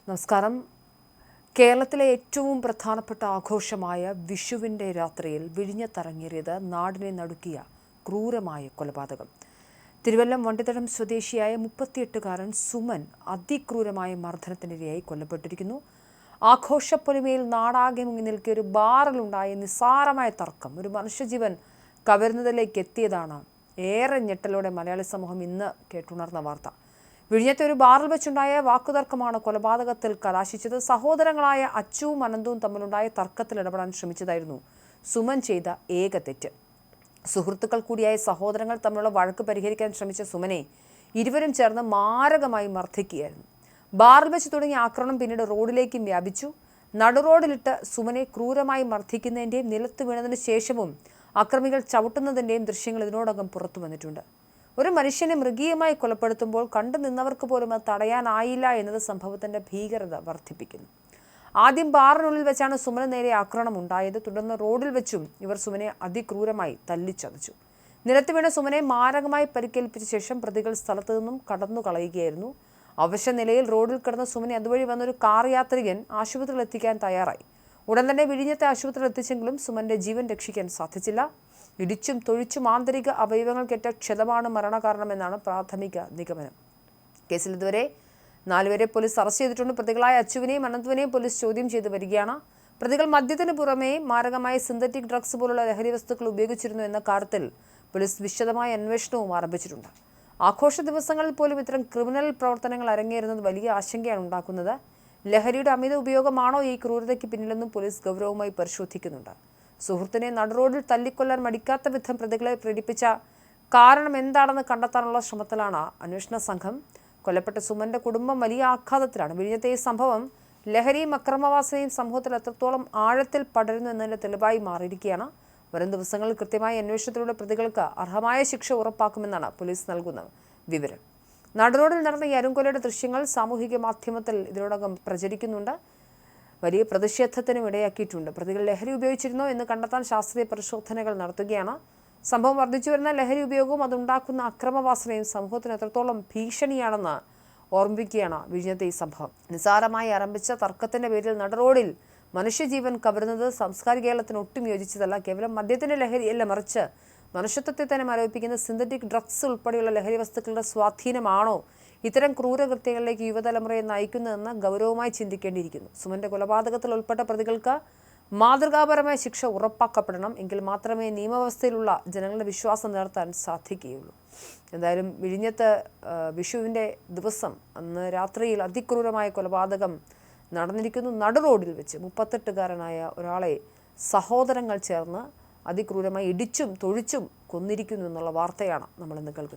നമസ്കാരം. കേരളത്തിലെ ഏറ്റവും പ്രധാനപ്പെട്ട ആഘോഷമായ വിഷുവിൻ്റെ രാത്രിയിൽ വിഴിഞ്ഞത്തിറങ്ങിയത് നാടിനെ നടുക്കിയ ക്രൂരമായ കൊലപാതകം. തിരുവല്ലം വണ്ടിത്തടം സ്വദേശിയായ 38-കാരൻ സുമൻ അതിക്രൂരമായ മർദ്ദനത്തിനിരയായി കൊല്ലപ്പെട്ടിരിക്കുന്നു. ആഘോഷപ്പൊലിമയിൽ നാടാകെ മുങ്ങി നിൽക്കിയ ഒരു ബാറിലുണ്ടായ നിസ്സാരമായ തർക്കം ഒരു മനുഷ്യജീവൻ കവരുന്നതിലേക്ക് എത്തിയതാണ് ഏറെ ഞെട്ടലോടെ മലയാളി സമൂഹം ഇന്ന് കേട്ടുണർന്ന വാർത്ത. വിഴിഞ്ഞത്തെ ഒരു ബാറിൽ വെച്ചുണ്ടായ വാക്കുതർക്കമാണ് കൊലപാതകത്തിൽ കലാശിച്ചത്. സഹോദരങ്ങളായ അച്ചുവും അനന്തവും തമ്മിലുണ്ടായ തർക്കത്തിൽ ഇടപെടാൻ ശ്രമിച്ചതായിരുന്നു സുമൻ ചെയ്ത ഏക തെറ്റ്. സുഹൃത്തുക്കൾ കൂടിയായ സഹോദരങ്ങൾ തമ്മിലുള്ള വഴക്ക് പരിഹരിക്കാൻ ശ്രമിച്ച സുമനെ ഇരുവരും ചേർന്ന് മാരകമായി മർദ്ദിക്കുകയായിരുന്നു. ബാറിൽ വെച്ച് തുടങ്ങിയ ആക്രമണം പിന്നീട് റോഡിലേക്കും വ്യാപിച്ചു. നടുറോഡിലിട്ട് സുമനെ ക്രൂരമായി മർദ്ദിക്കുന്നതിൻ്റെയും നിലത്ത് വീണതിന് ശേഷവും അക്രമികൾ ചവിട്ടുന്നതിൻ്റെയും ദൃശ്യങ്ങൾ ഇതിനോടകം പുറത്തു വന്നിട്ടുണ്ട്. ഒരു മനുഷ്യനെ മൃഗീയമായി കൊലപ്പെടുത്തുമ്പോൾ കണ്ടു നിന്നവർക്ക് പോലും അത് തടയാനായില്ല എന്നത് സംഭവത്തിന്റെ ഭീകരത വർദ്ധിപ്പിക്കുന്നു. ആദ്യം ബാറിനുള്ളിൽ വെച്ചാണ് സുമന് നേരെ ആക്രമണം ഉണ്ടായത്. തുടർന്ന് റോഡിൽ വെച്ചും ഇവർ സുമനെ അതിക്രൂരമായി തല്ലിച്ചതച്ചു. നിലത്ത് വീണ സുമനെ മാരകമായി പരിക്കേൽപ്പിച്ച ശേഷം പ്രതികൾ സ്ഥലത്തു നിന്നും കടന്നു കളയുകയായിരുന്നു. അവശ നിലയിൽ റോഡിൽ കിടന്ന സുമനെ അതുവഴി വന്നൊരു കാർ യാത്രികൻ ആശുപത്രിയിൽ എത്തിക്കാൻ തയ്യാറായി. ഉടൻ തന്നെ വിഴിഞ്ഞത്തെ ആശുപത്രിയിൽ എത്തിച്ചെങ്കിലും സുമന്റെ ജീവൻ രക്ഷിക്കാൻ സാധിച്ചില്ല. ഇടിച്ചും തൊഴിച്ചും ആന്തരിക അവയവങ്ങൾക്കേറ്റ ക്ഷതമാണ് മരണകാരണമെന്നാണ് പ്രാഥമിക നിഗമനം. കേസിൽ ഇതുവരെ 4 പേരെ പോലീസ് അറസ്റ്റ് ചെയ്തിട്ടുണ്ട്. പ്രതികളായ അച്ചുവിനെയും അനന്തുവിനെയും പോലീസ് ചോദ്യം ചെയ്തു വരികയാണ്. പ്രതികൾ മദ്യത്തിന് പുറമെ മാരകമായ സിന്തറ്റിക് ഡ്രഗ്സ് പോലുള്ള ലഹരി വസ്തുക്കൾ ഉപയോഗിച്ചിരുന്നു എന്ന കാര്യത്തിൽ പോലീസ് വിശദമായ അന്വേഷണവും ആരംഭിച്ചിട്ടുണ്ട്. ആഘോഷ ദിവസങ്ങളിൽ പോലും ഇത്തരം ക്രിമിനൽ പ്രവർത്തനങ്ങൾ അരങ്ങേറുന്നത് വലിയ ആശങ്കയാണ് ഉണ്ടാക്കുന്നത്. ലഹരിയുടെ അമിത ഉപയോഗമാണോ ഈ ക്രൂരതയ്ക്ക് പിന്നിലെന്നും പോലീസ് ഗൗരവമായി പരിശോധിക്കുന്നുണ്ട്. സുഹൃത്തിനെ നടുറോഡിൽ തല്ലിക്കൊല്ലാൻ മടിക്കാത്ത വിധം പ്രതികളെ പ്രേരിപ്പിച്ച കാരണം എന്താണെന്ന് കണ്ടെത്താനുള്ള ശ്രമത്തിലാണ് അന്വേഷണ സംഘം. കൊല്ലപ്പെട്ട സുമന്റെ കുടുംബം വലിയ ആഘാതത്തിലാണ്. വിഴിഞ്ഞത്തെ ഈ സംഭവം ലഹരിയും അക്രമവാസനയും സമൂഹത്തിൽ എത്രത്തോളം ആഴത്തിൽ പടരുന്നു എന്നതിന്റെ തെളിവായി മാറിയിരിക്കുകയാണ്. വരും ദിവസങ്ങളിൽ കൃത്യമായ അന്വേഷണത്തിലൂടെ പ്രതികൾക്ക് അർഹമായ ശിക്ഷ ഉറപ്പാക്കുമെന്നാണ് പോലീസ് നൽകുന്ന വിവരം. നടുറോഡിൽ നടന്ന ഈ അരുംകൊലയുടെ ദൃശ്യങ്ങൾ സാമൂഹിക മാധ്യമത്തിൽ ഇതിനോടകം പ്രചരിക്കുന്നുണ്ട്. വലിയ പ്രതിഷേധത്തിനും ഇടയാക്കിയിട്ടുണ്ട്. പ്രതികൾ ലഹരി ഉപയോഗിച്ചിരുന്നോ എന്ന് കണ്ടെത്താൻ ശാസ്ത്രീയ പരിശോധനകൾ നടത്തുകയാണ്. സംഭവം വർദ്ധിച്ചു വരുന്ന ലഹരി ഉപയോഗവും അതുണ്ടാക്കുന്ന അക്രമവാസനയും സമൂഹത്തിന് എത്രത്തോളം ഭീഷണിയാണെന്ന് ഓർമ്മിപ്പിക്കുകയാണ് വിഴിഞ്ഞത്തെ ഈ സംഭവം. നിസ്സാരമായി ആരംഭിച്ച തർക്കത്തിന്റെ പേരിൽ നടുറോഡിൽ മനുഷ്യജീവൻ കവരുന്നത് സംസ്കാരിക കേരളത്തിന് ഒട്ടും യോജിച്ചതല്ല. കേവലം മദ്യത്തിന്റെ ലഹരിയല്ല, മറിച്ച് മനുഷ്യത്വത്തെ തന്നെ മരവിപ്പിക്കുന്ന സിന്തറ്റിക് ഡ്രഗ്സ് ഉൾപ്പെടെയുള്ള ലഹരി വസ്തുക്കളുടെ സ്വാധീനമാണോ ഇത്തരം ക്രൂരകൃത്യങ്ങളിലേക്ക് യുവതലമുറയെ നയിക്കുന്നതെന്ന് ഗൗരവമായി ചിന്തിക്കേണ്ടിയിരിക്കുന്നു. സുമന്റെ കൊലപാതകത്തിൽ ഉൾപ്പെട്ട പ്രതികൾക്ക് മാതൃകാപരമായ ശിക്ഷ ഉറപ്പാക്കപ്പെടണം. എങ്കിൽ മാത്രമേ നിയമവ്യവസ്ഥയിലുള്ള ജനങ്ങളുടെ വിശ്വാസം നിലനിർത്താൻ സാധിക്കുകയുള്ളൂ. എന്തായാലും വിഴിഞ്ഞത്ത് വിഷുവിൻ്റെ ദിവസം അന്ന് രാത്രിയിൽ അതിക്രൂരമായ കൊലപാതകം നടന്നിരിക്കുന്നു. നടുറോഡിൽ വെച്ച് 38-കാരനായ ഒരാളെ സഹോദരങ്ങൾ ചേർന്ന് അതിക്രൂരമായി ഇടിച്ചും തൊഴിച്ചും കൊന്നിരിക്കുന്നു എന്നുള്ള വാർത്തയാണ് നമ്മളിന്ന് കേൾക്കുന്നത്.